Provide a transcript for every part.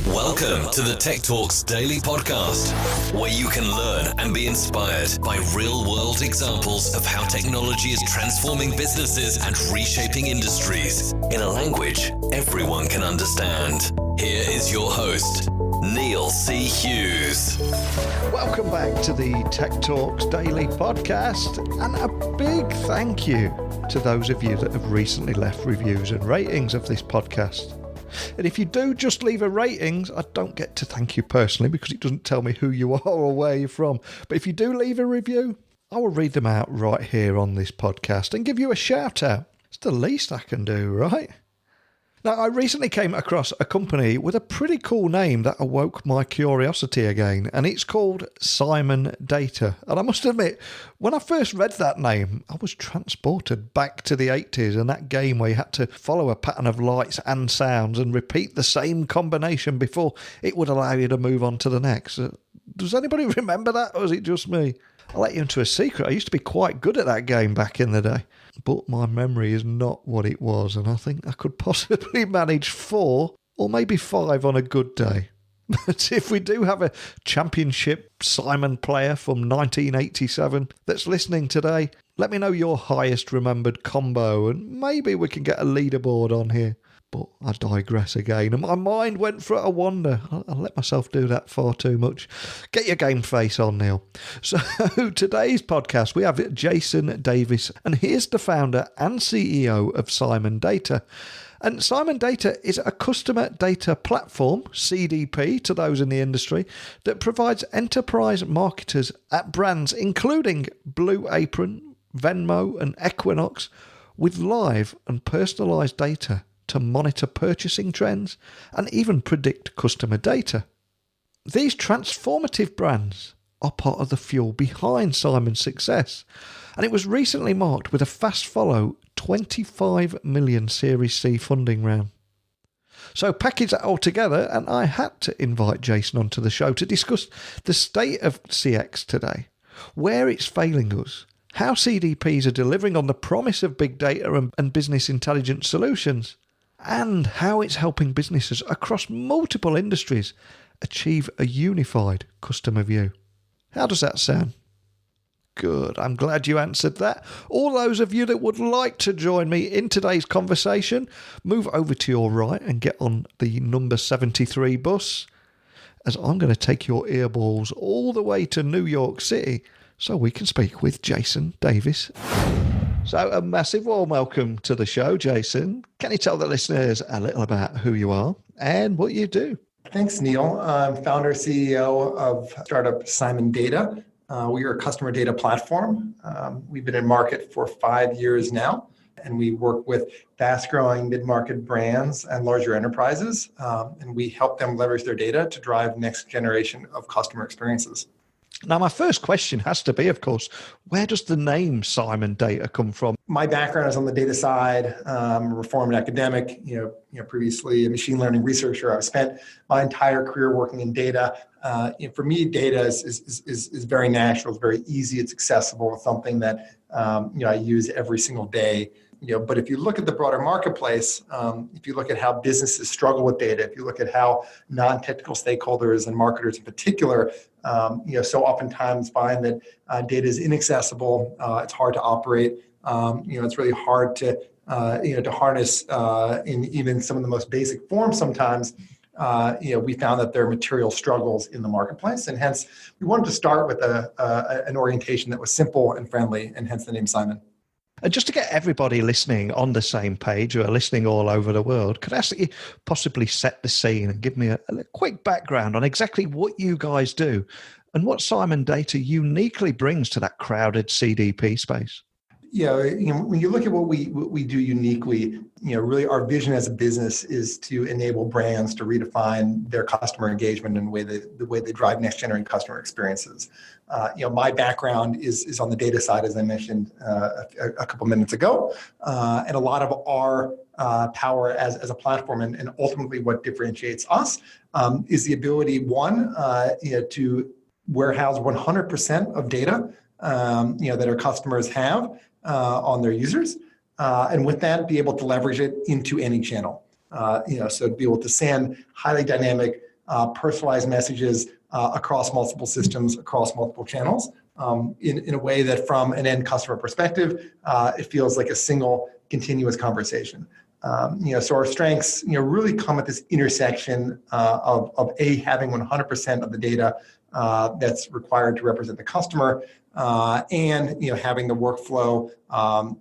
Welcome to the Tech Talks Daily Podcast, where you can learn and be inspired by real-world examples of how technology is transforming businesses and reshaping industries in a language everyone can understand. Here is your host, Neil C. Hughes. Welcome back to the Tech Talks Daily Podcast, and a big thank you to those of you that have recently left reviews and ratings of this podcast. And if you do just leave a ratings, I don't get to thank you personally because it doesn't tell me who you are or where you're from. But if you do leave a review, I will read them out right here on this podcast and give you a shout out. It's the least I can do, right? Now, I recently came across a company with a pretty cool name that awoke my curiosity again, and it's called Simon Data. And I must admit, when I first read that name, I was transported back to the 80s and that game where you had to follow a pattern of lights and sounds and repeat the same combination before it would allow you to move on to the next. Does anybody remember that, or is it just me? I'll let you into a secret. I used to be quite good at that game back in the day. But my memory is not what it was, and I think I could possibly manage 4 or maybe 5 on a good day. But if we do have a championship Simon player from 1987 that's listening today, let me know your highest remembered combo, and maybe we can get a leaderboard on here. But I digress again, and my mind went for a wander. I let myself do that far too much. Get your game face on, Neil. So today's podcast, we have Jason Davis, and he's the founder and CEO of Simon Data. And Simon Data is a customer data platform, CDP to those in the industry, that provides enterprise marketers at brands including Blue Apron, Venmo and Equinox with live and personalised data to monitor purchasing trends and even predict customer data. These transformative brands are part of the fuel behind Simon's success, and it was recently marked with a fast follow 25 million Series C funding round. So package that all together, and I had to invite Jason onto the show to discuss the state of CX today, where it's failing us, how CDPs are delivering on the promise of big data and business intelligence solutions, and how it's helping businesses across multiple industries achieve a unified customer view. How does that sound? Good, I'm glad you answered that. All those of you that would like to join me in today's conversation, move over to your right and get on the number 73 bus, as I'm going to take your earballs all the way to New York City so we can speak with Jason Davis. So a massive warm welcome to the show, Jason. Can you tell the listeners a little about who you are and what you do? Thanks, Neil. I'm founder, CEO of startup Simon Data. We are a customer data platform. We've been in market for 5 years now, and we work with fast-growing mid-market brands and larger enterprises, and we help them leverage their data to drive next generation of customer experiences. Now, my first question has to be, of course, where does the name Simon Data come from? My background is on the data side. I'm a reformed academic, previously a machine learning researcher. I've spent my entire career working in data. For me, data is very natural. It's very easy. It's accessible. It's something that I use every single day. But if you look at the broader marketplace, if you look at how businesses struggle with data, if you look at how non-technical stakeholders and marketers in particular, so oftentimes find that data is inaccessible. It's hard to operate. It's really hard to harness in even some of the most basic forms. Sometimes, we found that there are material struggles in the marketplace, and hence we wanted to start with an orientation that was simple and friendly, and hence the name Simon. And just to get everybody listening on the same page, who are listening all over the world, could I ask you possibly set the scene and give me a quick background on exactly what you guys do and what Simon Data uniquely brings to that crowded CDP space? When you look at what we do uniquely, really our vision as a business is to enable brands to redefine their customer engagement and the way they drive next generation customer experiences. My background is on the data side, as I mentioned a couple minutes ago, and a lot of our power as a platform and ultimately what differentiates us is the ability, to warehouse 100% of data that our customers have on their users, and with that, be able to leverage it into any channel. So to be able to send highly dynamic, personalized messages across multiple systems, across multiple channels, in a way that from an end customer perspective, it feels like a single continuous conversation. So our strengths, really come at this intersection of having 100% of the data that's required to represent the customer, and having the workflow, and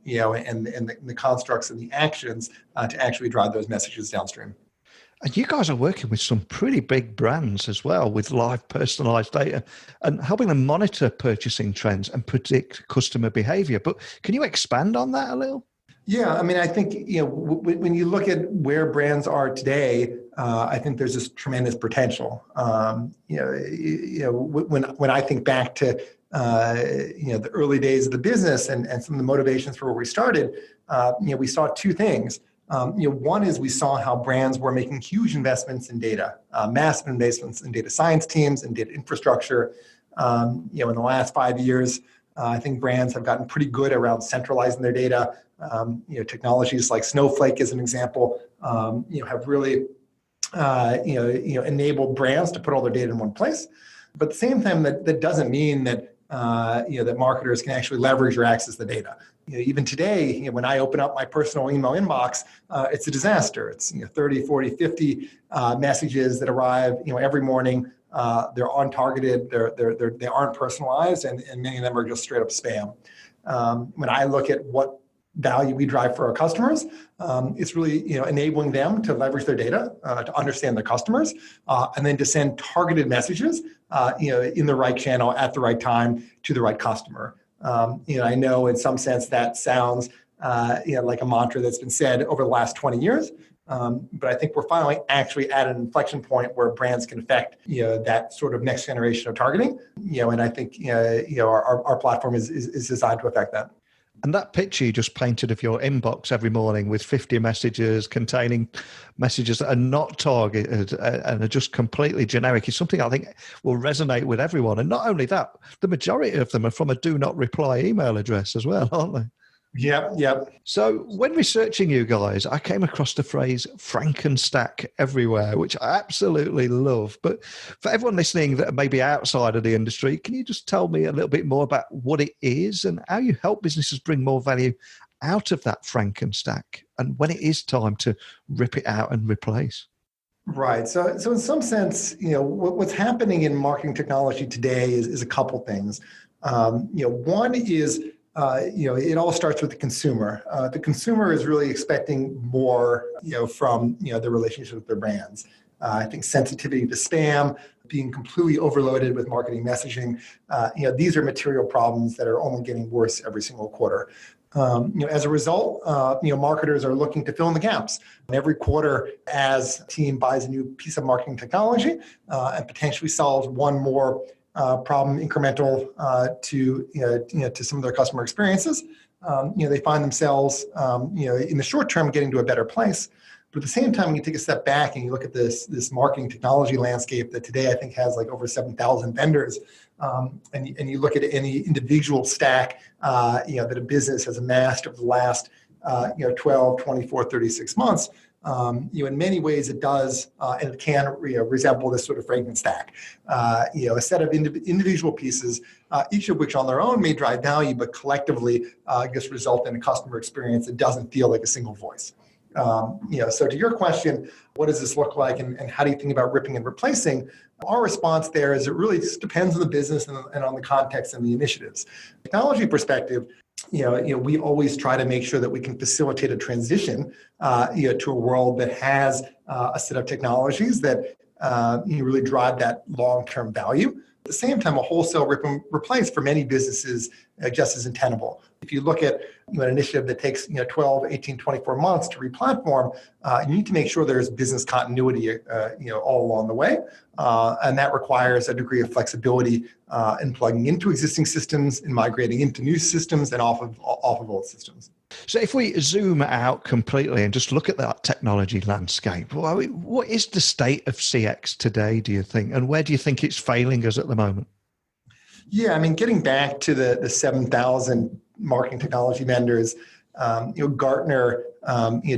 the constructs and the actions to actually drive those messages downstream. And you guys are working with some pretty big brands as well with live personalized data and helping them monitor purchasing trends and predict customer behavior. But can you expand on that a little? Yeah, I think when you look at where brands are today, I think there's this tremendous potential. When I think back to the early days of the business and some of the motivations for where we started, we saw two things. One is we saw how brands were making huge investments in data, massive investments in data science teams and data infrastructure. In the last 5 years, I think brands have gotten pretty good around centralizing their data. Technologies like Snowflake, as an example, have really enabled brands to put all their data in one place. But at the same time, that doesn't mean that that marketers can actually leverage or access the data. Even today, when I open up my personal email inbox, it's a disaster. It's 30, 40, 50 messages that arrive every morning. They're untargeted, they aren't personalized, and many of them are just straight up spam. When I look at what value we drive for our customers, it's really enabling them to leverage their data to understand their customers, and then to send targeted messages in the right channel at the right time to the right customer. I know in some sense that sounds like a mantra that's been said over the last 20 years. But I think we're finally actually at an inflection point where brands can affect that sort of next generation of targeting. And I think our platform is designed to affect that. And that picture you just painted of your inbox every morning with 50 messages containing messages that are not targeted and are just completely generic is something I think will resonate with everyone. And not only that, the majority of them are from a do not reply email address as well, aren't they? Yep. So when researching you guys, I came across the phrase Frankenstack everywhere, which I absolutely love. But for everyone listening that may be outside of the industry, can you just tell me a little bit more about what it is and how you help businesses bring more value out of that Frankenstack and when it is time to rip it out and replace? Right. So in some sense, what's happening in marketing technology today is a couple things. One is it all starts with the consumer. The consumer is really expecting more, from their relationship with their brands. I think sensitivity to spam, being completely overloaded with marketing messaging, these are material problems that are only getting worse every single quarter. As a result, marketers are looking to fill in the gaps. And every quarter, as a team buys a new piece of marketing technology and potentially solves one more problem incremental to some of their customer experiences, they find themselves in the short term getting to a better place. But at the same time, when you take a step back and you look at this marketing technology landscape that today I think has like over 7,000 vendors, and you look at any individual stack that a business has amassed over the last 12, 24, 36 months, in many ways it does, and it can resemble this sort of Frankenstack. A set of individual pieces, each of which on their own may drive value, but collectively just result in a customer experience that doesn't feel like a single voice. So to your question, what does this look like and how do you think about ripping and replacing? Our response there is it really just depends on the business and on the context and the initiatives. Technology perspective, we always try to make sure that we can facilitate a transition, to a world that has a set of technologies that really drive that long-term value. At the same time, a wholesale rip and replace for many businesses just isn't tenable. If you look at an initiative that takes 12, 18, 24 months to replatform, you need to make sure there's business continuity all along the way. And that requires a degree of flexibility in plugging into existing systems and migrating into new systems and off of old systems. So if we zoom out completely and just look at that technology landscape, what is the state of CX today, do you think? And where do you think it's failing us at the moment? Yeah, getting back to the 7,000 marketing technology vendors, Gartner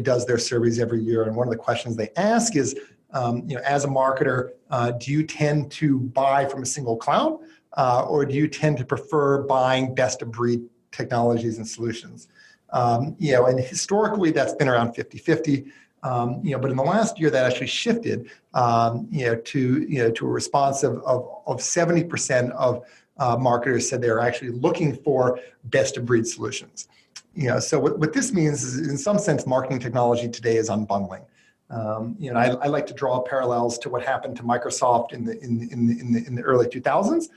does their surveys every year. And one of the questions they ask is, as a marketer, do you tend to buy from a single cloud, or do you tend to prefer buying best of breed technologies and solutions? And historically that's been around 50-50. But in the last year that actually shifted, to a response of 70% of marketers said they're actually looking for best of breed solutions. So what this means is, in some sense, marketing technology today is unbundling. I like to draw parallels to what happened to Microsoft in the early 2000s.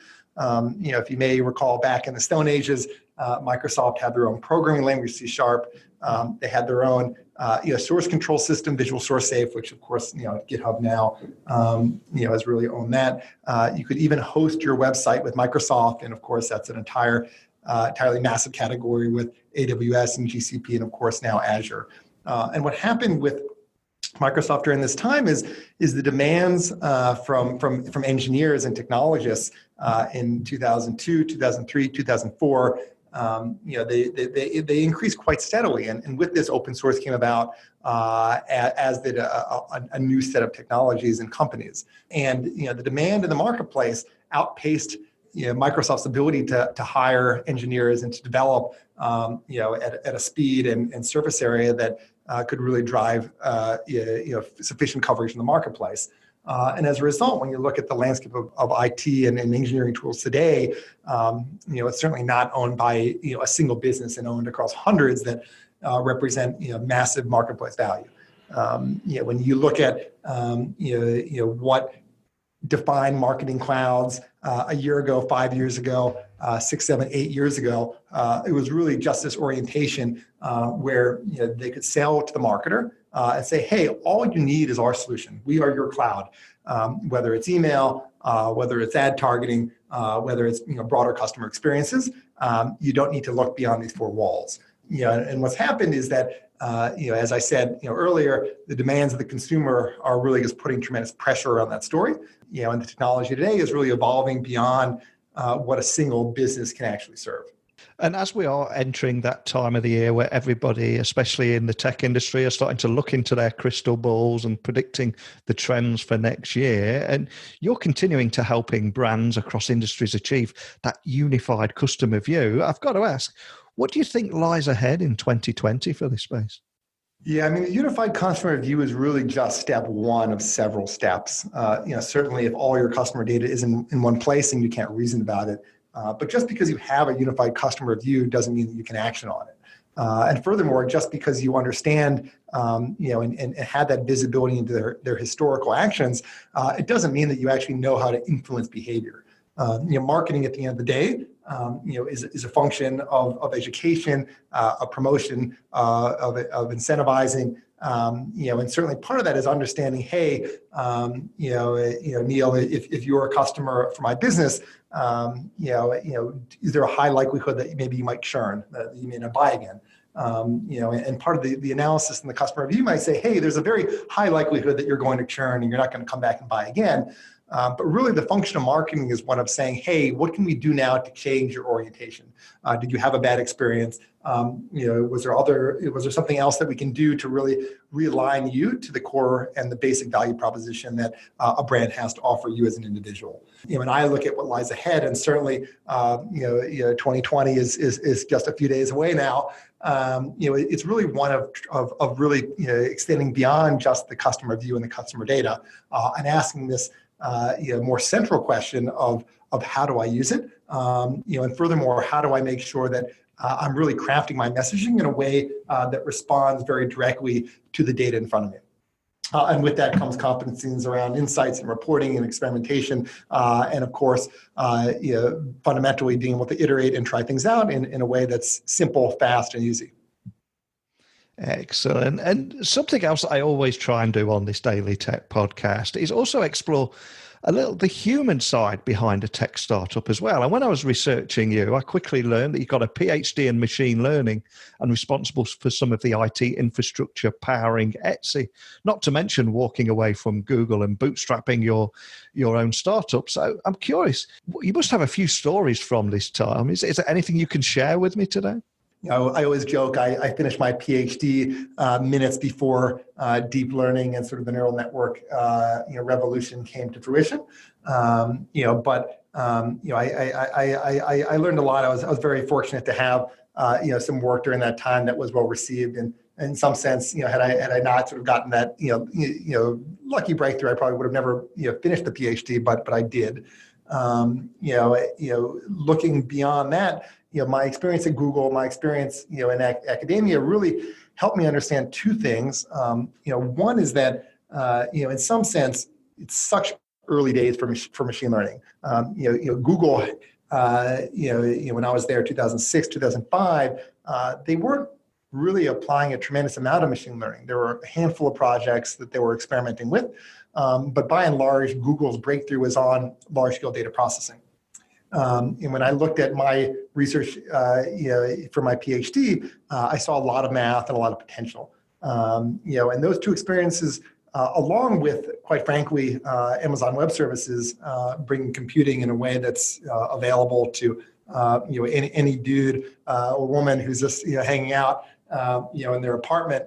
If you may recall, back in the Stone Ages, Microsoft had their own programming language, C#. They had their own source control system, Visual Source Safe, which of course GitHub now has really owned that. You could even host your website with Microsoft, and of course that's an entirely massive category with AWS and GCP, and of course now Azure. And what happened with Microsoft during this time is the demands from engineers and technologists in 2002, 2003, 2004. They increased quite steadily, and with this, open source came about, as did a new set of technologies and companies. And the demand in the marketplace outpaced Microsoft's ability to hire engineers and to develop at a speed and surface area that could really drive sufficient coverage in the marketplace. And as a result, when you look at the landscape of IT and engineering tools today, it's certainly not owned by a single business and owned across hundreds that represent massive marketplace value. When you look at what defined marketing clouds a year ago, 5 years ago, 6, 7, 8 years ago, it was really just this orientation where they could sell to the marketer and say, hey, all you need is our solution. We are your cloud. Whether it's email, whether it's ad targeting, whether it's broader customer experiences, you don't need to look beyond these four walls. And what's happened is that as I said earlier, the demands of the consumer are really just putting tremendous pressure on that story. And the technology today is really evolving beyond what a single business can actually serve. And as we are entering that time of the year where everybody, especially in the tech industry, are starting to look into their crystal balls and predicting the trends for next year, and you're continuing to helping brands across industries achieve that unified customer view, I've got to ask, what do you think lies ahead in 2020 for this space? Yeah, the unified customer view is really just step one of several steps. Certainly if all your customer data is in one place and you can't reason about it, but just because you have a unified customer view doesn't mean that you can action on it. And furthermore, just because you understand, and have that visibility into their historical actions, it doesn't mean that you actually know how to influence behavior. Marketing at the end of the day, is a function of education, of promotion, of incentivizing, and certainly part of that is understanding, hey, Neil, if you're a customer for my business, is there a high likelihood that maybe you might churn, that you may not buy again? And part of the analysis in the customer review might say, hey, there's a very high likelihood that you're going to churn and you're not going to come back and buy again. But really the function of marketing is one of saying, hey, what can we do now to change your orientation? Did you have a bad experience? Was there something else that we can do to really realign you to the core and the basic value proposition that a brand has to offer you as an individual? And I look at what lies ahead, and certainly 2020 is just a few days away now. It's really one of really extending beyond just the customer view and the customer data, and asking this more central question of how do I use it? And furthermore, how do I make sure that I'm really crafting my messaging in a way that responds very directly to the data in front of me? And with that comes competencies around insights and reporting and experimentation, and of course, fundamentally being able to iterate and try things out in a way that's simple, fast, and easy. Excellent. And something else I always try and do on this Daily Tech podcast is also explore a little the human side behind a tech startup as well. And when I was researching you, I quickly learned that you've got a PhD in machine learning and responsible for some of the IT infrastructure powering Etsy, not to mention walking away from Google and bootstrapping your own startup. So I'm curious, you must have a few stories from this time. Is there anything you can share with me today? I always joke, I finished my PhD minutes before deep learning and sort of the neural network, revolution came to fruition. I learned a lot. I was very fortunate to have, some work during that time that was well received. And in some sense, had I not sort of gotten that, lucky breakthrough, I probably would have never, finished the PhD, but I did. Looking beyond that, my experience at Google, my experience, in academia really helped me understand two things. One is that, in some sense, it's such early days for machine learning. Google, when I was there, 2006, 2005, they weren't really applying a tremendous amount of machine learning. There were a handful of projects that they were experimenting with, but by and large, Google's breakthrough was on large-scale data processing. And when I looked at my research, for my PhD, I saw a lot of math and a lot of potential. And those two experiences, along with, quite frankly, Amazon Web Services, bringing computing in a way that's available to any dude or woman who's just hanging out, in their apartment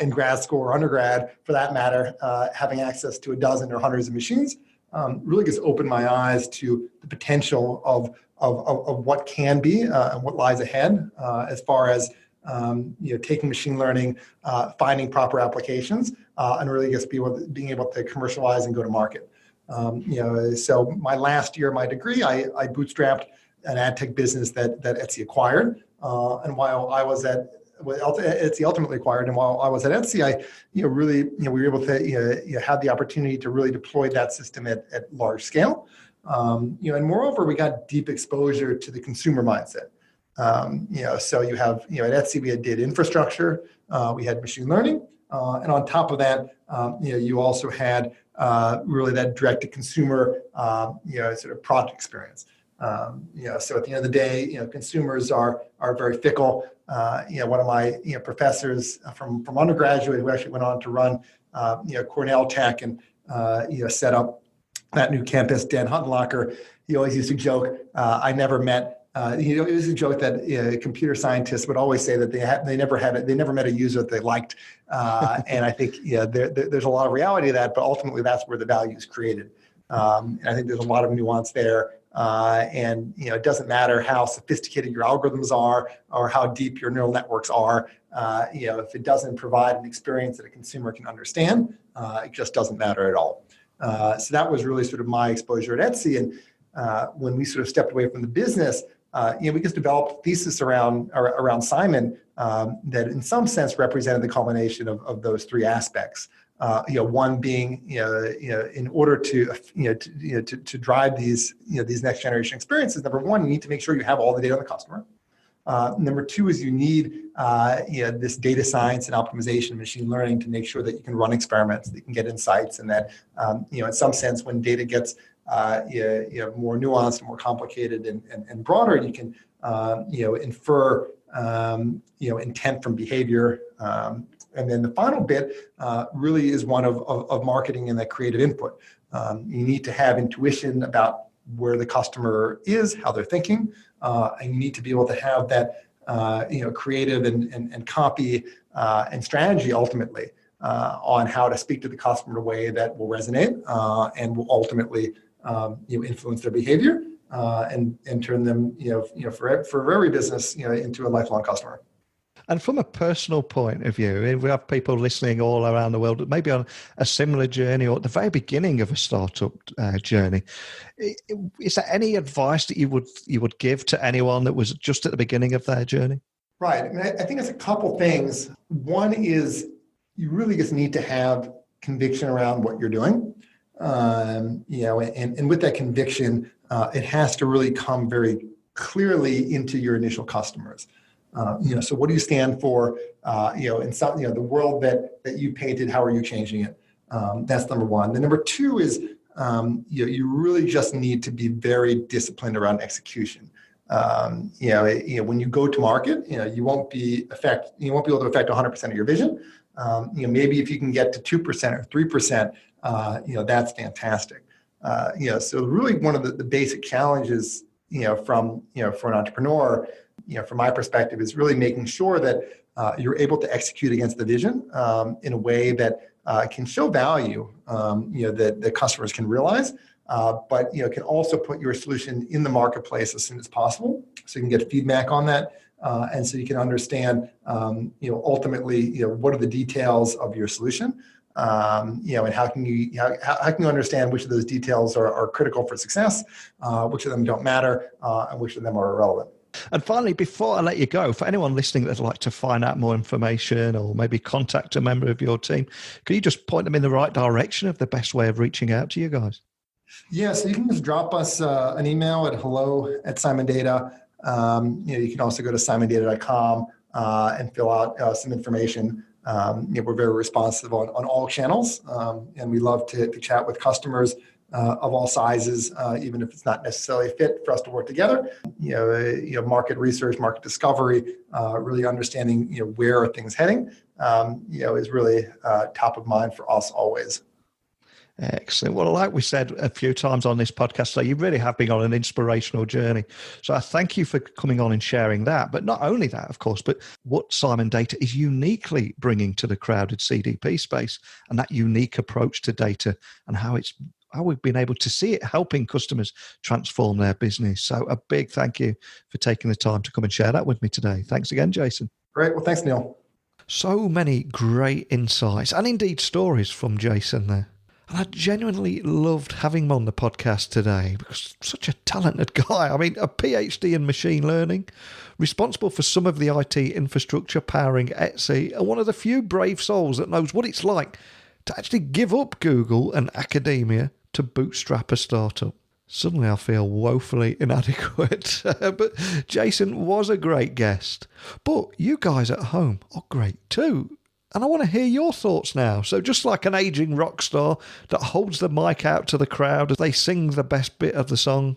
in grad school or undergrad, for that matter, having access to a dozen or hundreds of machines. Really just opened my eyes to the potential of what can be and what lies ahead, as far as taking machine learning, finding proper applications, and really just being able to commercialize and go to market. So my last year of my degree, I bootstrapped an ad tech business that Etsy acquired, and while I was at Etsy ultimately acquired, and while I was at Etsy, we were able to have the opportunity to really deploy that system at large scale, and moreover, we got deep exposure to the consumer mindset. So you have at Etsy we had data infrastructure, we had machine learning, and on top of that, you also had really that direct to consumer sort of product experience. So at the end of the day, consumers are very fickle. One of my professors from undergraduate who actually went on to run Cornell Tech and set up that new campus, Dan Huttenlocker, he always used to joke, I never met. It was a joke that computer scientists would always say that they never met a user that they liked, and I think there's a lot of reality to that, but ultimately that's where the value is created. And I think there's a lot of nuance there. And it doesn't matter how sophisticated your algorithms are or how deep your neural networks are. If it doesn't provide an experience that a consumer can understand, it just doesn't matter at all. So that was really sort of my exposure at Etsy. And when we sort of stepped away from the business, we just developed a thesis around Simon that in some sense represented the culmination of those three aspects. One being, in order to drive these next generation experiences, number one, you need to make sure you have all the data on the customer. Number two is you need this data science and optimization and machine learning to make sure that you can run experiments, that you can get insights, and that in some sense, when data gets more nuanced, more complicated, and broader, you can infer intent from behavior. And then the final bit really is one of marketing and that creative input. You need to have intuition about where the customer is, how they're thinking, and you need to be able to have that creative and copy and strategy ultimately on how to speak to the customer in a way that will resonate and will ultimately influence their behavior and turn them for every business into a lifelong customer. And from a personal point of view, if we have people listening all around the world, maybe on a similar journey or at the very beginning of a startup journey, is there any advice that you would give to anyone that was just at the beginning of their journey? Right. I mean, I think it's a couple things. One is you really just need to have conviction around what you're doing, and with that conviction, it has to really come very clearly into your initial customers. So what do you stand for? In some, the world that you painted, how are you changing it? That's number one. The number two is, you really just need to be very disciplined around execution. When you go to market, you won't be able to affect 100% of your vision. Maybe if you can get to 2% or 3%, that's fantastic. So really one of the basic challenges for an entrepreneur, from my perspective, is really making sure that you're able to execute against the vision in a way that can show value, that the customers can realize, but can also put your solution in the marketplace as soon as possible, so you can get feedback on that, and so you can understand, ultimately, what are the details of your solution, and how can you understand which of those details are critical for success, which of them don't matter, and which of them are irrelevant. And finally, before I let you go, for anyone listening that'd like to find out more information or maybe contact a member of your team, could you just point them in the right direction of the best way of reaching out to you guys? Yeah, so you can just drop us an email at hello@SimonData. You can also go to simondata.com and fill out some information. We're very responsive on all channels, and we love to chat with customers of all sizes, even if it's not necessarily a fit for us to work together. Market research, market discovery, really understanding where are things heading, is really top of mind for us always. Excellent. Well, like we said a few times on this podcast, so you really have been on an inspirational journey. So I thank you for coming on and sharing that. But not only that, of course, but what Simon Data is uniquely bringing to the crowded CDP space, and that unique approach to data, and how we've been able to see it helping customers transform their business. So a big thank you for taking the time to come and share that with me today. Thanks again, Jason. Great. Well, thanks, Neil. So many great insights and indeed stories from Jason there. And I genuinely loved having him on the podcast today because such a talented guy. I mean, a PhD in machine learning, responsible for some of the IT infrastructure powering Etsy, and one of the few brave souls that knows what it's like to actually give up Google and academia to bootstrap a startup. Suddenly I feel woefully inadequate. But Jason was a great guest. But you guys at home are great too. And I want to hear your thoughts now. So just like an aging rock star that holds the mic out to the crowd as they sing the best bit of the song,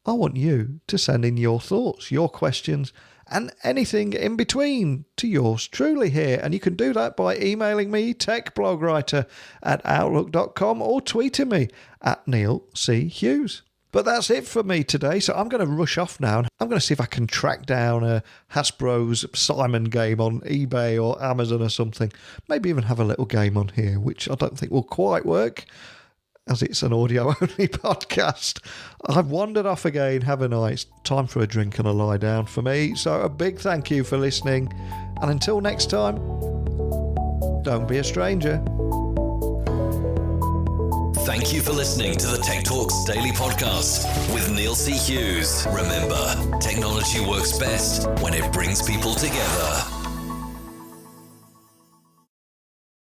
I want you to send in your thoughts, your questions, and anything in between to yours truly here. And you can do that by emailing me, techblogwriter@outlook.com, or tweeting me at Neil C. Hughes. But that's it for me today, so I'm going to rush off now. I'm going to see if I can track down a Hasbro's Simon game on eBay or Amazon or something. Maybe even have a little game on here, which I don't think will quite work, as it's an audio-only podcast. I've wandered off again, haven't I? It's time for a drink and a lie down for me. So a big thank you for listening. And until next time, don't be a stranger. Thank you for listening to the Tech Talks Daily Podcast with Neil C. Hughes. Remember, technology works best when it brings people together.